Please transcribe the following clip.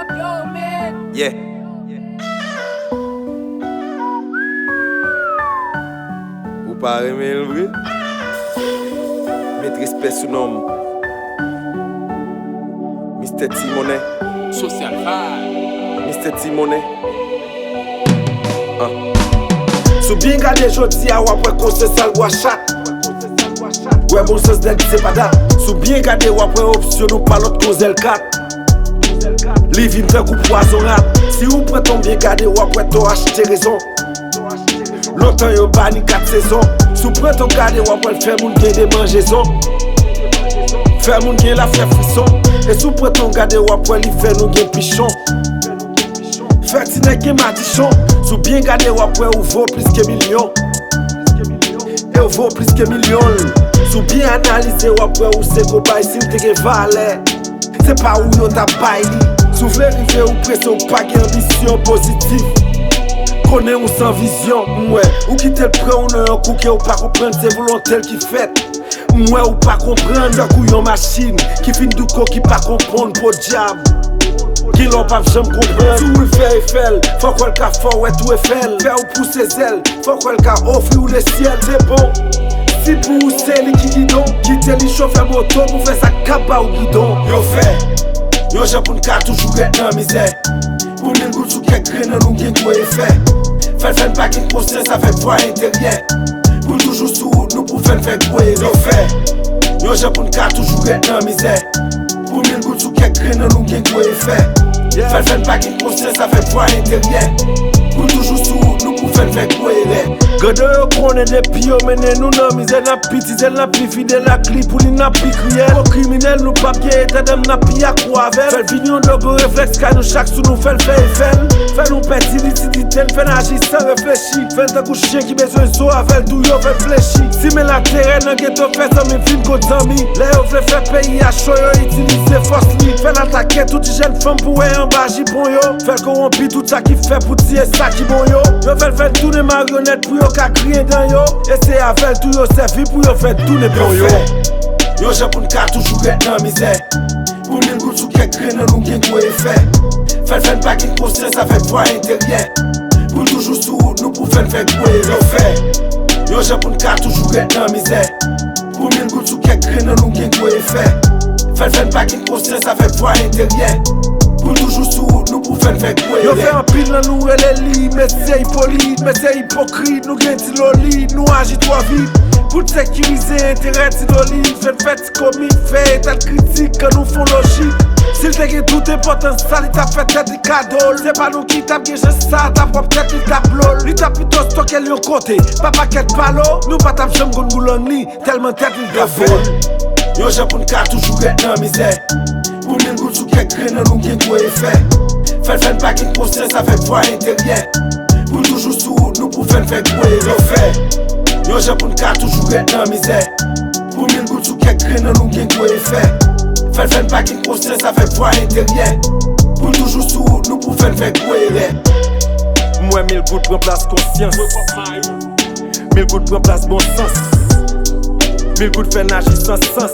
Yo, man. Yeah. Ou pas aimer le vrai? Mettre respect sous nom. Mr. Timonet. Social vibe. Mr. Timonet. Sou bien gade jodi a wapwe konse sal gwa chat. Ouais bon sens del c'est pas da. Sou bien gade wapwe option ou pas l'autre cause L4. Li vin fè kou poison rap. Si ou prend ton bien gade wapwe to achete raison. Longtemps yo bani 4 saisons. Sou prend ton gade wapwe fè moun gen de mangeson. Fè moun gen la fè frisson. Et sou prend ton gade wapwe li fè nou gen pichon. Fè ti nèg gen matichon. Sou bien gade wapwe ou vaut plus que million. Et ou vaut plus que million. Sou bien analyse wapwe ou se ko bay si ou te gen valeur. C'est pas où yon t'a baili. Sou vle rive ou pression pas gen ambition positive. Connaît ou sans vision. Mouais, ou qui te prend ou nan yon kou que ou pas comprendre c'est volontaire qui fait. Mouais ou pas comprendre yon kou yon machine qui fin du ko qui pas comprendre pour diable. Qui l'on pas jamais comprendre. Tout le fait Eiffel, faut qu'on le ka fort ouais tout Eiffel. Faire ou pousser ses ailes, faut qu'on le ka offre ou le ciel c'est bon. Si pour ou c'est li qui guidon, quitte li chauffer moto pour faire sa kaba ou guidon. Yo fait, yo j'ai pour n'ka toujours être dans misère. Pour n'en goût sous kek grain nan nou gen quoi effet. Fait pas qu'une conscience ça fait voix intérieure. Pour toujours sous nous pour faire quoi yo fait. Yo j'ai pour n'ka toujours être dans misère. Pour n'en goût sous kek grain nan nou gen quoi effet. Fait pas qu'une conscience ça fait voix intérieure. Pour toujours sous nous pour faire quoi Gade yo konen depi yo mene nou nan misè nan pitizel nan pi fidèle la cli pou li nan pi kriel. Ko criminel nou pa pye ete dem nan pi akwavel. Fèl vignon dogo réflexe ka nou chak sou nou fèl fè Eiffel. Fèl nou peti lisidite, fèl agi sans réfléchi. Fèl te kou chien ki bezwen so avel dou yo fèl fléchi. Si men la terre nan ghetto fè zami fin ko zami. Le yo vle fè peyi a show yo itilize force li. Fèl atake touti jen femme pou e an ba jipon yo. Fèl korompi tout sa ki fè pou tiye sa ki bon yo. Yo fèl tourne marionnette pou yo ka kriye dan yo. Et c'est avec tout yo servi pour yo faire tout les bon yo. Yo j'ai pour n'ka toujours être dans misère. Pour n'en goût sous kek grain nan nou gen quoi effet. Fait pas qu'une conscience ça fait voix intérieure. Pour toujours sous nous pour faire quoi yo fait. Yo j'ai pour n'ka toujours être dans misère. Pour n'en goût sous kek grain nan nou gen quoi effet. Fait pas qu'une conscience ça fait voix intérieure. Pour toujours sous nous pour faire quoi yo fait un pile dans nous et les lits. Mais c'est hypocrite, mais c'est hypocrite. Nous gen ti loli, nous agit trop vite. Pour sécuriser intérêt ti loli. Fait comique, fait état critique que nous font logique. S'il te gen tout important ça, il t'a fait tête de cadeau. C'est pas nous qui t'a bien ça, ta propre tête il t'a blol. Il t'a plutôt stocké le côté, pas paquet palo. Nous pas t'a jamais gon goulon ni, tellement tête il t'a vol. Yo j'ai pour n'ka toujours être dans misère. Pour n'en goût sous kek grain nan nou gen quoi effet. Fait pas qu'une conscience ça fait voix intérieure. Pour toujours sous nous pour faire quoi yo fait. Yo j'ai pour n'ka toujours être dans misère. Pour n'en goût sous kek grain nan nou gen quoi effet. Fait pas qu'une conscience ça fait voix intérieure. Pour toujours sous nous pour faire quoi Moi 1000 gouttes prend place conscience. 1000 gouttes prend place bon sens. 1000 gouttes fait nager sans sens.